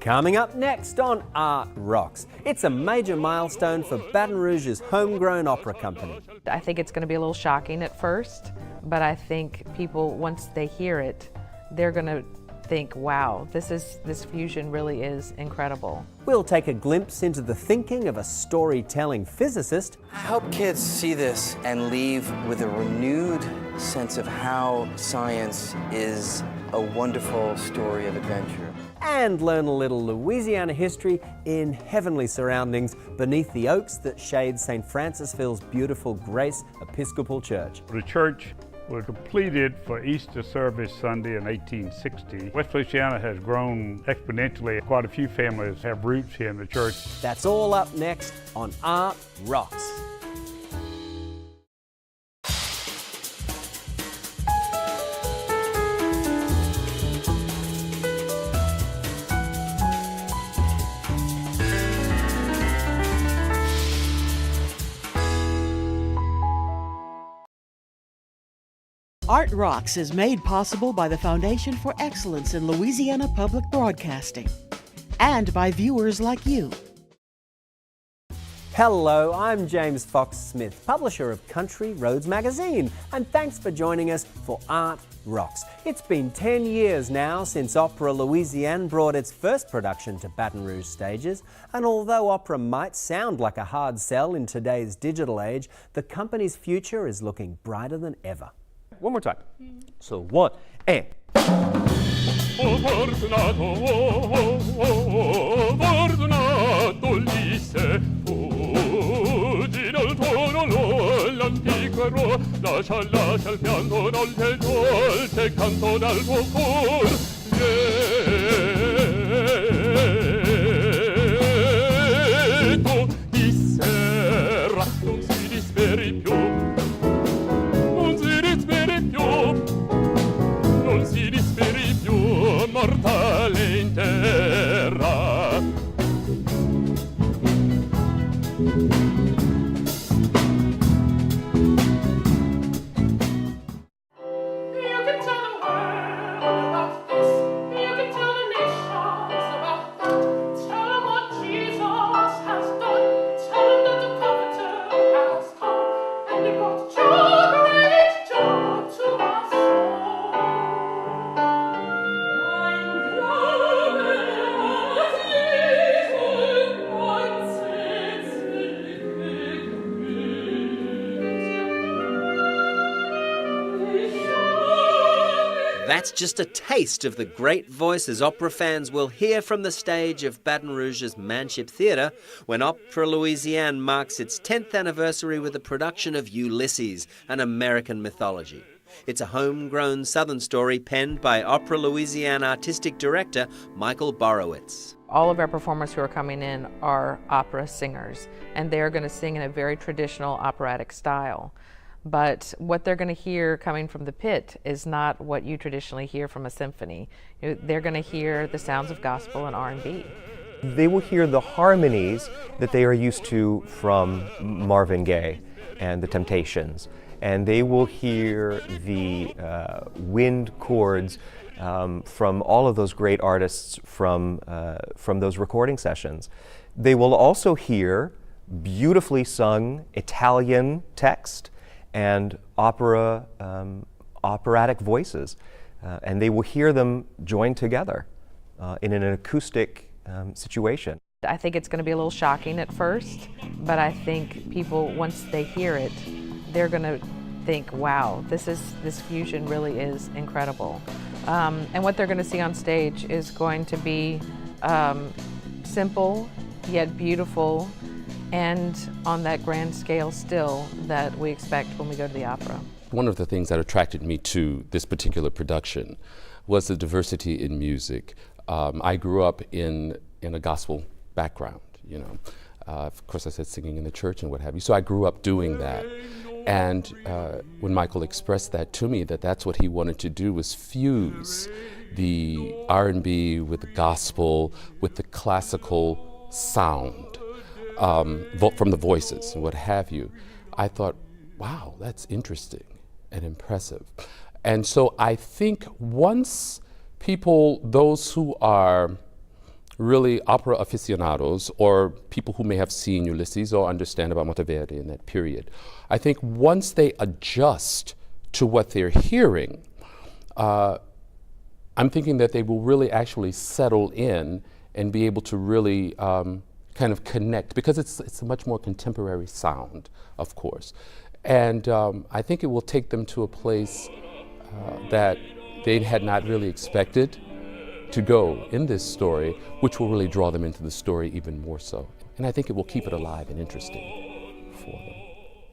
Coming up next on Art Rocks, it's a major milestone for Baton Rouge's homegrown opera company. I think it's going to be a little shocking at first, but I think people, once they hear it, they're going to think, wow, this fusion really is incredible. We'll take a glimpse into the thinking of a storytelling physicist. I hope kids see this and leave with a renewed sense of how science is a wonderful story of adventure. And learn a little Louisiana history in heavenly surroundings beneath the oaks that shade St. Francisville's beautiful Grace Episcopal Church. The church was completed for Easter service Sunday in 1860. West Feliciana has grown exponentially. Quite a few families have roots here in the church. That's all up next on Art Rocks. Art Rocks is made possible by the Foundation for Excellence in Louisiana Public Broadcasting and by viewers like you. Hello, I'm James Fox Smith, publisher of Country Roads magazine, and thanks for joining us for Art Rocks. It's been 10 years now since Opéra Louisiane brought its first production to Baton Rouge stages, and although opera might sound like a hard sell in today's digital age, the company's future is looking brighter than ever. One more time. So one, and. Oh, fortunato Ulysses, fuggi dal tuo dolore, l'antico eroe, lascia il pianto dolce canto dal tuo cor. Lieto di sera, non si disperi più. Non si disperi più, mortale in terra. You can tell the world about this. You can tell the nations about that. Tell them what Jesus has done. Tell them that the Comforter has come. And he brought joy, great joy to my soul. That's just a taste of the great voices opera fans will hear from the stage of Baton Rouge's Manship Theatre when Opéra Louisiane marks its 10th anniversary with the production of Ulysses, an American mythology. It's a homegrown Southern story penned by Opéra Louisiane artistic director Michael Borowitz. All of our performers who are coming in are opera singers, and they're going to sing in a very traditional operatic style. But what they're going to hear coming from the pit is not what you traditionally hear from a symphony. They're going to hear the sounds of gospel and R&B. They will hear the harmonies that they are used to from Marvin Gaye and the Temptations. And they will hear the wind chords from all of those great artists from those recording sessions. They will also hear beautifully sung Italian text and operatic voices, and they will hear them joined together in an acoustic situation. I think it's going to be a little shocking at first, but I think people, once they hear it, they're going to think, wow, this fusion really is incredible. And what they're going to see on stage is going to be simple yet beautiful, and on that grand scale still that we expect when we go to the opera. One of the things that attracted me to this particular production was the diversity in music. I grew up in a gospel background, you know. Of course, I said singing in the church and what have you, so I grew up doing that. And when Michael expressed that to me, that's what he wanted to do, was fuse the R&B with the gospel, with the classical sound. From the voices and what have you, I thought, wow, that's interesting and impressive. And so I think once people, those who are really opera aficionados or people who may have seen Ulysses or understand about Monteverdi in that period. I think once they adjust to what they're hearing, I'm thinking that they will really actually settle in and be able to really kind of connect, because it's a much more contemporary sound, of course. And I think it will take them to a place that they had not really expected to go in this story, which will really draw them into the story even more so. And I think it will keep it alive and interesting for them.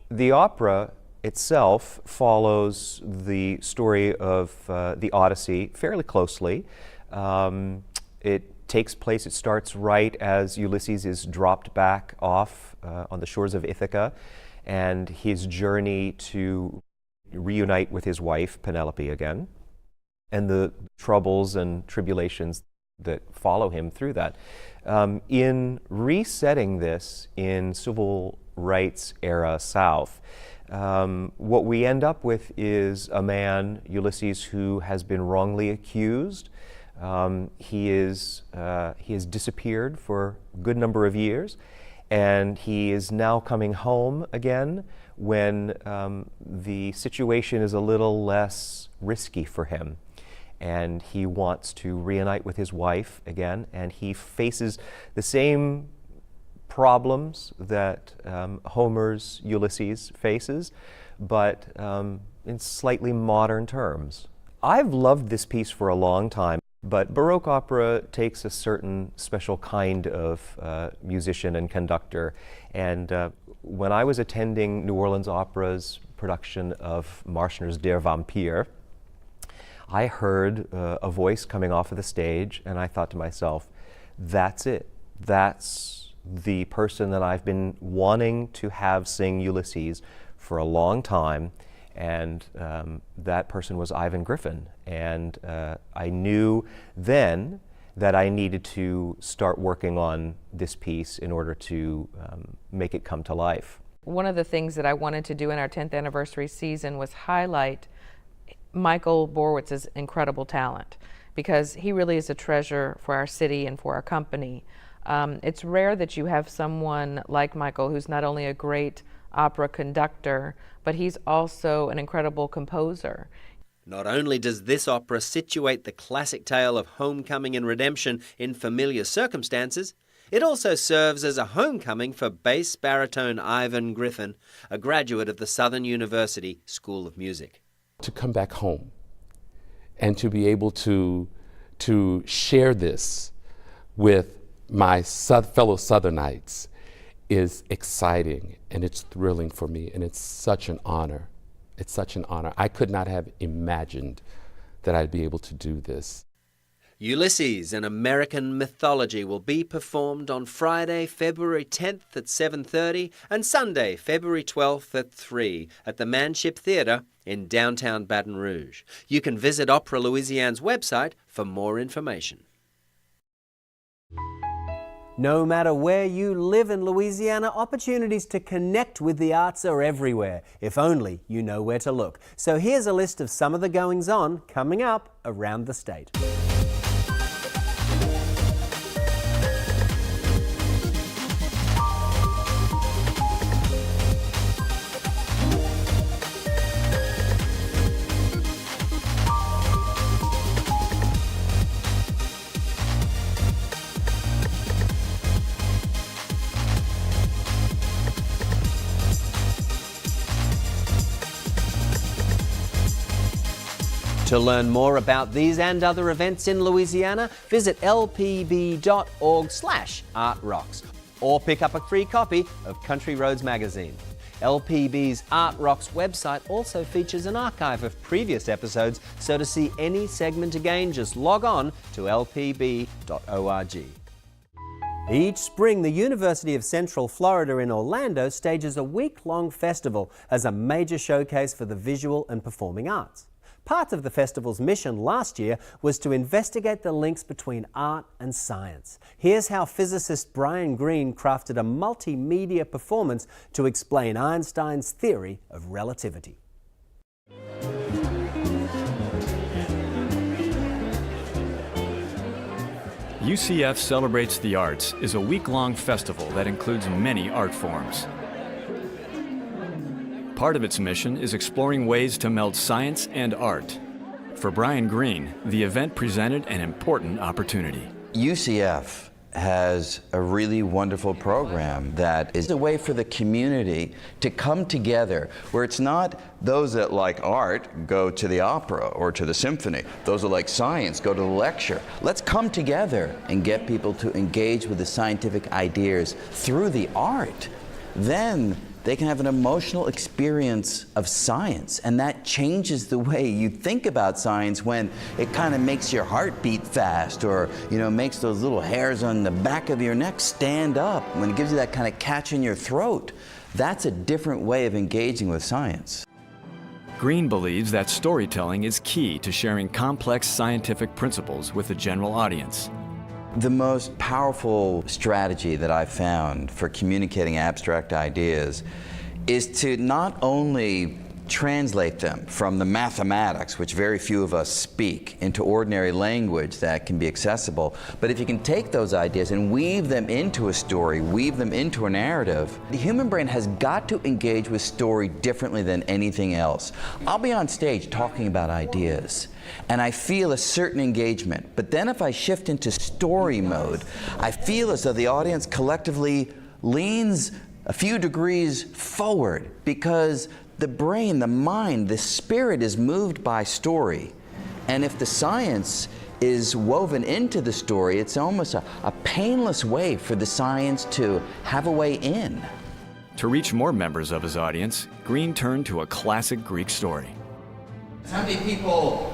The opera itself follows the story of the Odyssey fairly closely. It takes place, it starts right as Ulysses is dropped back off on the shores of Ithaca, and his journey to reunite with his wife, Penelope, again, and the troubles and tribulations that follow him through that. In resetting this in civil rights era South, what we end up with is a man, Ulysses, who has been wrongly accused. He has disappeared for a good number of years, and he is now coming home again when the situation is a little less risky for him. And he wants to reunite with his wife again, and he faces the same problems that Homer's Ulysses faces, but in slightly modern terms. I've loved this piece for a long time, but Baroque opera takes a certain special kind of musician and conductor. And when I was attending New Orleans Opera's production of Marschner's Der Vampire, I heard a voice coming off of the stage, and I thought to myself, that's it. That's the person that I've been wanting to have sing Ulysses for a long time, and that person was Ivan Griffin. And I knew then that I needed to start working on this piece in order to make it come to life. One of the things that I wanted to do in our 10th anniversary season was highlight Michael Borwitz's incredible talent, because he really is a treasure for our city and for our company. It's rare that you have someone like Michael who's not only a great opera conductor, but he's also an incredible composer. Not only does this opera situate the classic tale of homecoming and redemption in familiar circumstances, it also serves as a homecoming for bass baritone Ivan Griffin, a graduate of the Southern University School of Music. To come back home and to be able to share this with my fellow Southernites is exciting, and it's thrilling for me, and it's such an honor. It's such an honor. I could not have imagined that I'd be able to do this. Ulysses, an American Mythology, will be performed on Friday, February 10th at 7:30 and Sunday, February 12th at 3 at the Manship Theatre in downtown Baton Rouge. You can visit Opéra Louisiane's website for more information. No matter where you live in Louisiana, opportunities to connect with the arts are everywhere, if only you know where to look. So here's a list of some of the goings-on coming up around the state. To learn more about these and other events in Louisiana, visit lpb.org/artrocks or pick up a free copy of Country Roads magazine. LPB's Art Rocks website also features an archive of previous episodes, so to see any segment again, just log on to lpb.org. Each spring, the University of Central Florida in Orlando stages a week-long festival as a major showcase for the visual and performing arts. Part of the festival's mission last year was to investigate the links between art and science. Here's how physicist Brian Greene crafted a multimedia performance to explain Einstein's theory of relativity. UCF Celebrates the Arts is a week-long festival that includes many art forms. Part of its mission is exploring ways to meld science and art. For Brian Greene, the event presented an important opportunity. UCF has a really wonderful program that is a way for the community to come together, where it's not those that like art go to the opera or to the symphony, those that like science go to the lecture. Let's come together and get people to engage with the scientific ideas through the art. Then they can have an emotional experience of science, and that changes the way you think about science when it kind of makes your heart beat fast, or makes those little hairs on the back of your neck stand up, when it gives you that kind of catch in your throat. That's a different way of engaging with science. Greene believes that storytelling is key to sharing complex scientific principles with the general audience. The most powerful strategy that I've found for communicating abstract ideas is to not only translate them from the mathematics, which very few of us speak, into ordinary language that can be accessible, but if you can take those ideas and weave them into a story, weave them into a narrative, the human brain has got to engage with story differently than anything else. I'll be on stage talking about ideas, and I feel a certain engagement. But then if I shift into story mode, I feel as though the audience collectively leans a few degrees forward, because the brain, the mind, the spirit is moved by story. And if the science is woven into the story, it's almost a painless way for the science to have a way in. To reach more members of his audience, Greene turned to a classic Greek story. How many people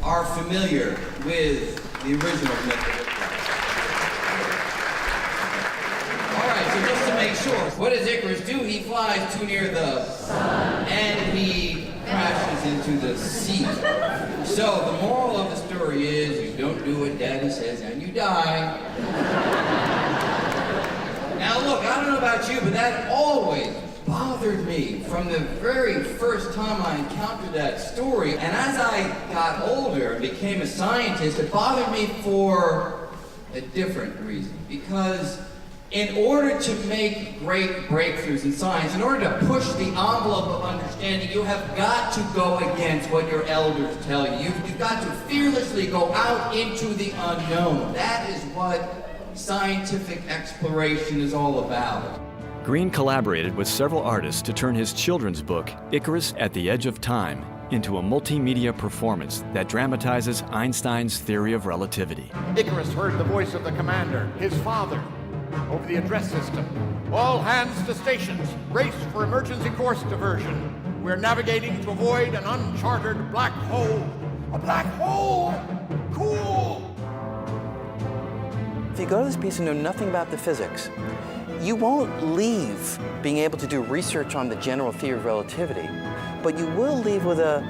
are familiar with the original myth of Icarus? All right, so just to make sure, what does Icarus do? He flies too near the sun, and he crashes into the sea. So the moral of the story is, you don't do what Daddy says and you die. Now look, I don't know about you, but that always bothered me from the very first time I encountered that story. And as I got older and became a scientist, it bothered me for a different reason. Because in order to make great breakthroughs in science, in order to push the envelope of understanding, you have got to go against what your elders tell you. You've got to fearlessly go out into the unknown. That is what scientific exploration is all about. Greene collaborated with several artists to turn his children's book, Icarus at the Edge of Time, into a multimedia performance that dramatizes Einstein's theory of relativity. Icarus heard the voice of the commander, his father, over the address system. All hands to stations. Brace for emergency course diversion. We're navigating to avoid an uncharted black hole. A black hole? Cool! If you go to this piece and know nothing about the physics, you won't leave being able to do research on the general theory of relativity, but you will leave with a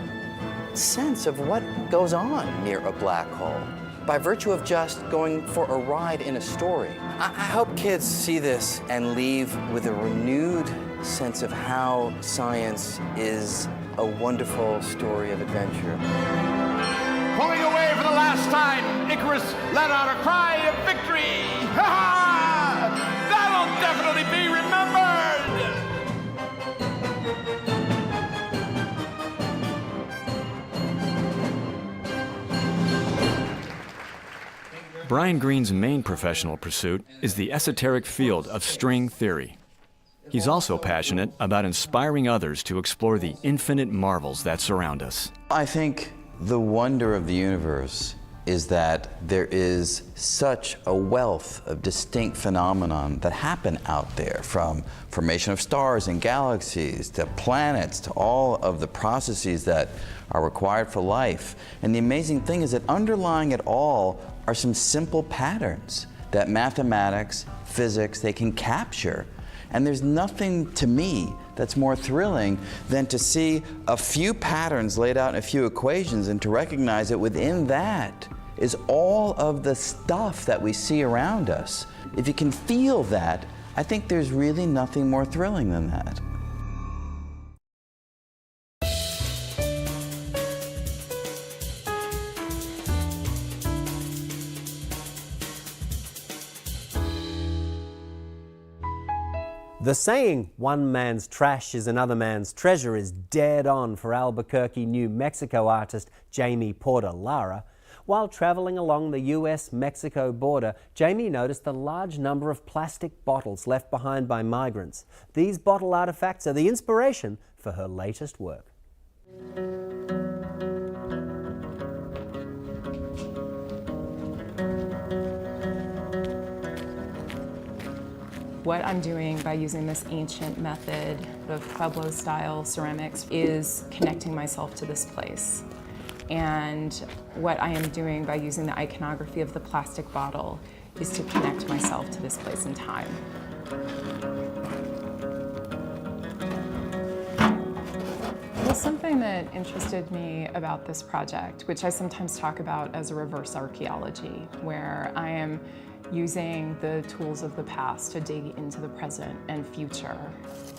sense of what goes on near a black hole by virtue of just going for a ride in a story. I hope kids see this and leave with a renewed sense of how science is a wonderful story of adventure. Pulling away for the last time, Icarus let out a cry of victory! Ha ha! That'll definitely be remembered! Brian Greene's main professional pursuit is the esoteric field of string theory. He's also passionate about inspiring others to explore the infinite marvels that surround us. I think the wonder of the universe is that there is such a wealth of distinct phenomenon that happen out there, from formation of stars and galaxies to planets to all of the processes that are required for life. And the amazing thing is that underlying it all are some simple patterns that mathematics, physics, they can capture. And there's nothing to me that's more thrilling than to see a few patterns laid out in a few equations and to recognize that within that is all of the stuff that we see around us. If you can feel that, I think there's really nothing more thrilling than that. The saying, "one man's trash is another man's treasure," is dead on for Albuquerque, New Mexico artist Jami Porter Laura. While traveling along the US-Mexico border, Jami noticed the large number of plastic bottles left behind by migrants. These bottle artifacts are the inspiration for her latest work. What I'm doing by using this ancient method of Pueblo-style ceramics is connecting myself to this place. And what I am doing by using the iconography of the plastic bottle is to connect myself to this place in time. Well, something that interested me about this project, which I sometimes talk about as a reverse archaeology, where I am using the tools of the past to dig into the present and future,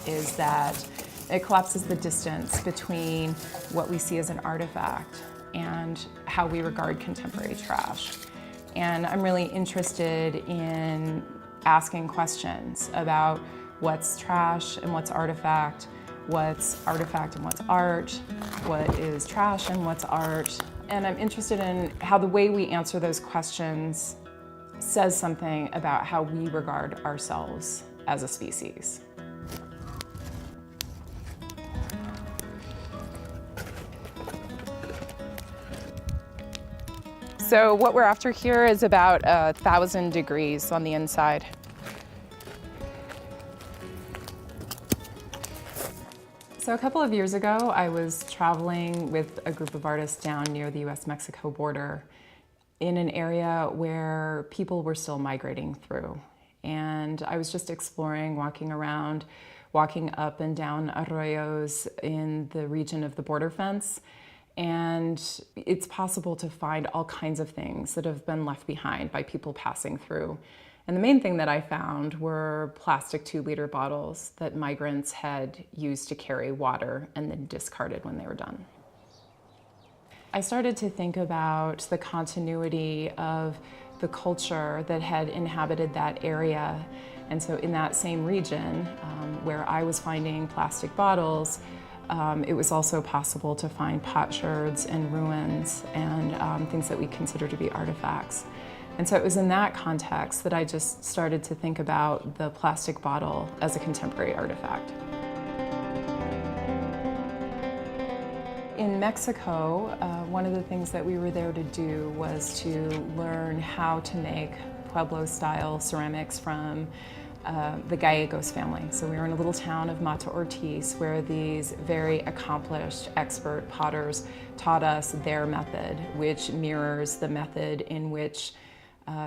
is that it collapses the distance between what we see as an artifact and how we regard contemporary trash. And I'm really interested in asking questions about what's trash and what's artifact and what's art, what is trash and what's art. And I'm interested in how the way we answer those questions says something about how we regard ourselves as a species. So what we're after here is about 1,000 degrees on the inside. So a couple of years ago, I was traveling with a group of artists down near the US-Mexico border in an area where people were still migrating through. And I was just exploring, walking around, walking up and down arroyos in the region of the border fence. And it's possible to find all kinds of things that have been left behind by people passing through. And the main thing that I found were plastic 2-liter bottles that migrants had used to carry water and then discarded when they were done. I started to think about the continuity of the culture that had inhabited that area. And so in that same region where I was finding plastic bottles, it was also possible to find potsherds and ruins and things that we consider to be artifacts. And so it was in that context that I just started to think about the plastic bottle as a contemporary artifact. In Mexico, one of the things that we were there to do was to learn how to make Pueblo-style ceramics from the Gallegos family. So we were in a little town of Mata Ortiz where these very accomplished expert potters taught us their method, which mirrors the method in which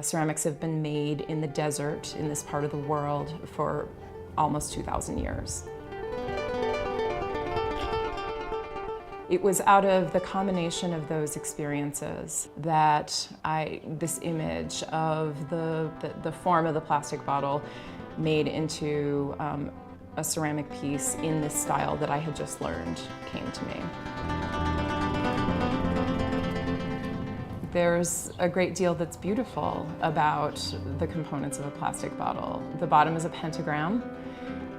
ceramics have been made in the desert in this part of the world for almost 2,000 years. It was out of the combination of those experiences that this image of the form of the plastic bottle made into a ceramic piece in this style that I had just learned came to me. There's a great deal that's beautiful about the components of a plastic bottle. The bottom is a pentagram,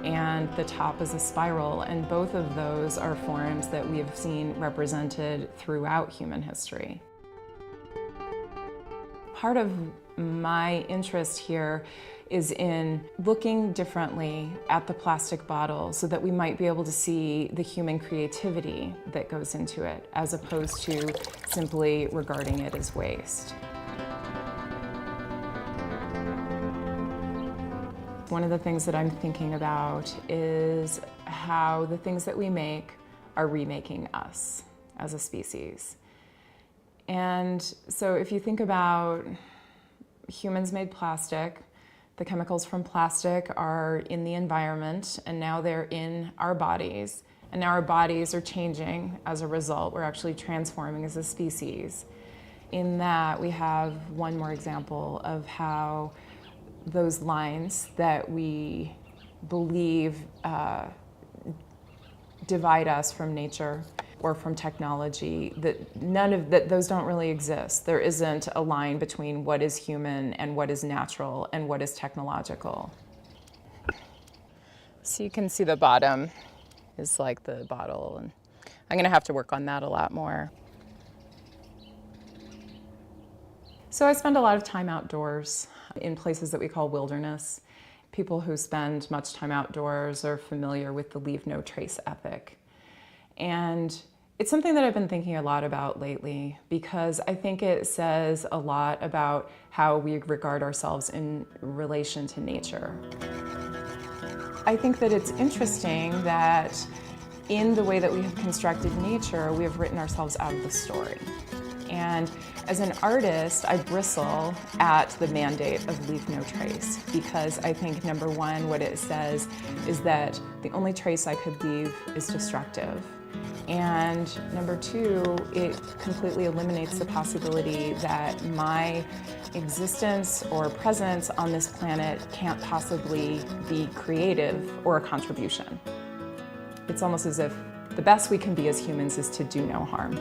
and the top is a spiral, and both of those are forms that we have seen represented throughout human history. Part of my interest here is in looking differently at the plastic bottle so that we might be able to see the human creativity that goes into it, as opposed to simply regarding it as waste. One of the things that I'm thinking about is how the things that we make are remaking us as a species. And so if you think about humans made plastic, the chemicals from plastic are in the environment, and now they're in our bodies. And now our bodies are changing as a result. We're actually transforming as a species. In that, we have one more example of how those lines that we believe divide us from nature or from technology, those don't really exist. There isn't a line between what is human and what is natural and what is technological. So you can see the bottom is like the bottle, and I'm gonna have to work on that a lot more. So I spend a lot of time outdoors in places that we call wilderness. People who spend much time outdoors are familiar with the leave no trace ethic. And it's something that I've been thinking a lot about lately because I think it says a lot about how we regard ourselves in relation to nature. I think that it's interesting that in the way that we have constructed nature, we have written ourselves out of the story. And as an artist, I bristle at the mandate of leave no trace because I think, number one, what it says is that the only trace I could leave is destructive. And number two, it completely eliminates the possibility that my existence or presence on this planet can't possibly be creative or a contribution. It's almost as if the best we can be as humans is to do no harm.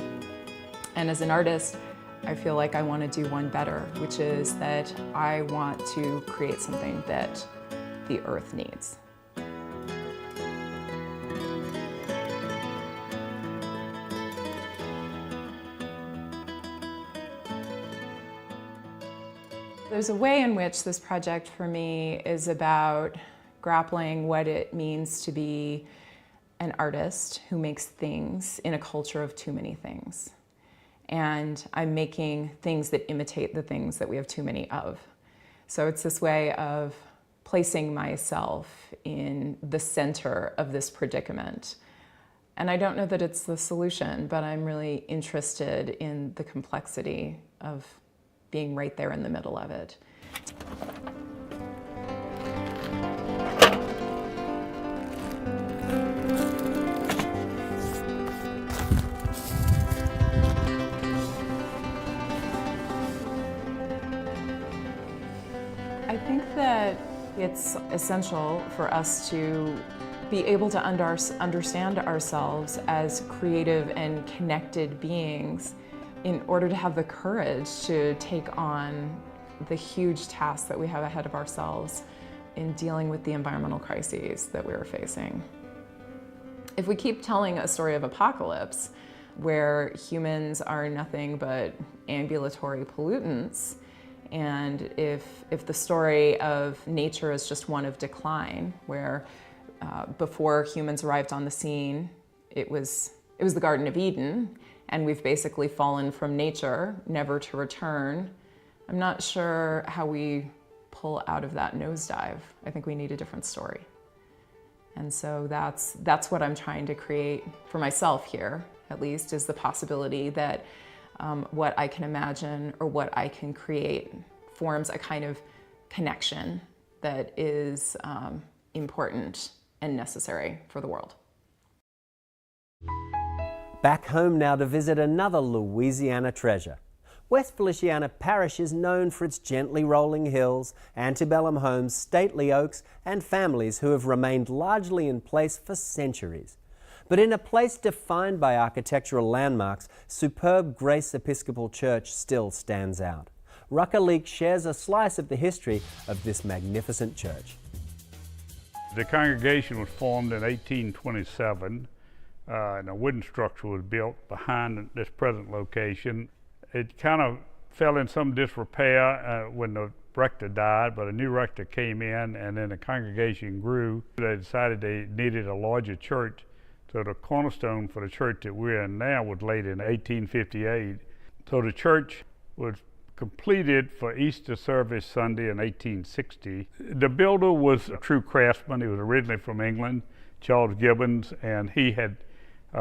And as an artist, I feel like I want to do one better, which is that I want to create something that the earth needs. There's a way in which this project for me is about grappling what it means to be an artist who makes things in a culture of too many things. And I'm making things that imitate the things that we have too many of. So it's this way of placing myself in the center of this predicament. And I don't know that it's the solution, but I'm really interested in the complexity of being right there in the middle of it. I think that it's essential for us to be able to understand ourselves as creative and connected beings in order to have the courage to take on the huge tasks that we have ahead of ourselves in dealing with the environmental crises that we're facing. If we keep telling a story of apocalypse where humans are nothing but ambulatory pollutants, and if the story of nature is just one of decline, where before humans arrived on the scene, it was the Garden of Eden, and we've basically fallen from nature, never to return, I'm not sure how we pull out of that nosedive. I think we need a different story. And so that's what I'm trying to create for myself here, at least, is the possibility that what I can imagine or what I can create forms a kind of connection that is important and necessary for the world. Back home now to visit another Louisiana treasure. West Feliciana Parish is known for its gently rolling hills, antebellum homes, stately oaks, and families who have remained largely in place for centuries. But in a place defined by architectural landmarks, superb Grace Episcopal Church still stands out. Rucker Leek shares a slice of the history of this magnificent church. The congregation was formed in 1827, and a wooden structure was built behind this present location. It kind of fell in some disrepair when the rector died, but a new rector came in, and then the congregation grew. They decided they needed a larger church, so the cornerstone for the church that we're in now was laid in 1858. So the church was completed for Easter service Sunday in 1860. The builder was a true craftsman. He was originally from England, Charles Gibbons, and he had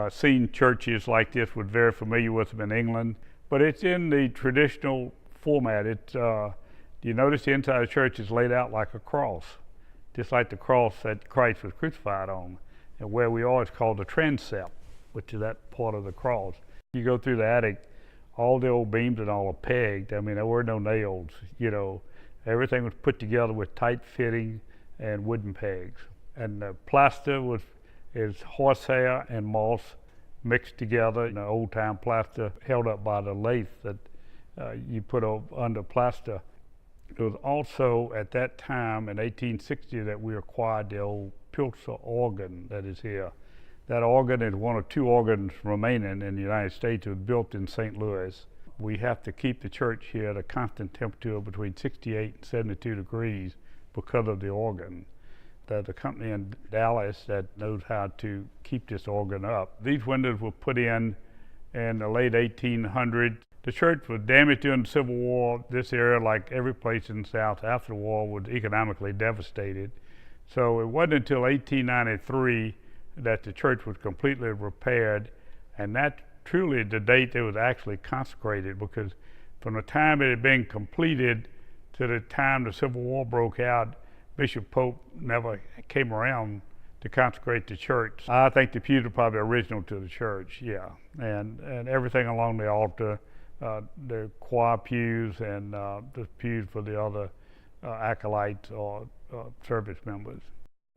seen churches like this, was very familiar with them in England. But it's in the traditional format. You notice the inside of the church is laid out like a cross, just like the cross that Christ was crucified on. And where we are is called the transept, which is that part of the cross. You go through the attic, all the old beams and all are pegged. I mean, there were no nails, you know. Everything was put together with tight fitting and wooden pegs. And the plaster is horsehair and moss mixed together. The old-time plaster held up by the lath that you put under plaster. It was also at that time in 1860 that we acquired the old Pilzer organ that is here. That organ is one of two organs remaining in the United States. It was built in St. Louis. We have to keep the church here at a constant temperature between 68 and 72 degrees because of the organ. There's a company in Dallas that knows how to keep this organ up. These windows were put in the late 1800s. The church was damaged during the Civil War. This area, like every place in the South after the war, was economically devastated. So it wasn't until 1893 that the church was completely repaired, and that's truly the date it was actually consecrated, because from the time it had been completed to the time the Civil War broke out, Bishop Pope never came around to consecrate the church. I think the pews are probably original to the church, yeah, and everything along the altar, the choir pews and the pews for the other acolytes or service members.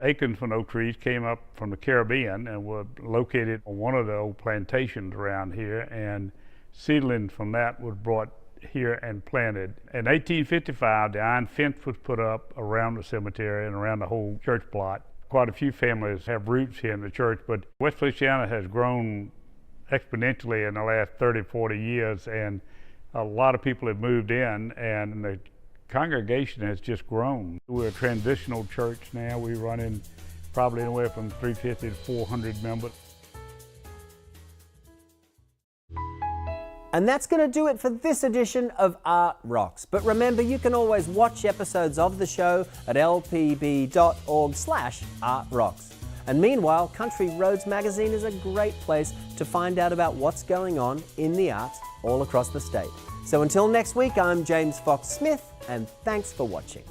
Acorns from oak trees came up from the Caribbean and were located on one of the old plantations around here, and seedlings from that was brought here and planted. In 1855, the iron fence was put up around the cemetery and around the whole church plot. Quite a few families have roots here in the church, but West Feliciana has grown exponentially in the last 30, 40 years, and a lot of people have moved in, and the congregation has just grown. We're a transitional church now. We run in probably anywhere from 350 to 400 members. And that's going to do it for this edition of Art Rocks. But remember, you can always watch episodes of the show at lpb.org/artrocks. And meanwhile, Country Roads magazine is a great place to find out about what's going on in the arts all across the state. So until next week, I'm James Fox Smith, and thanks for watching.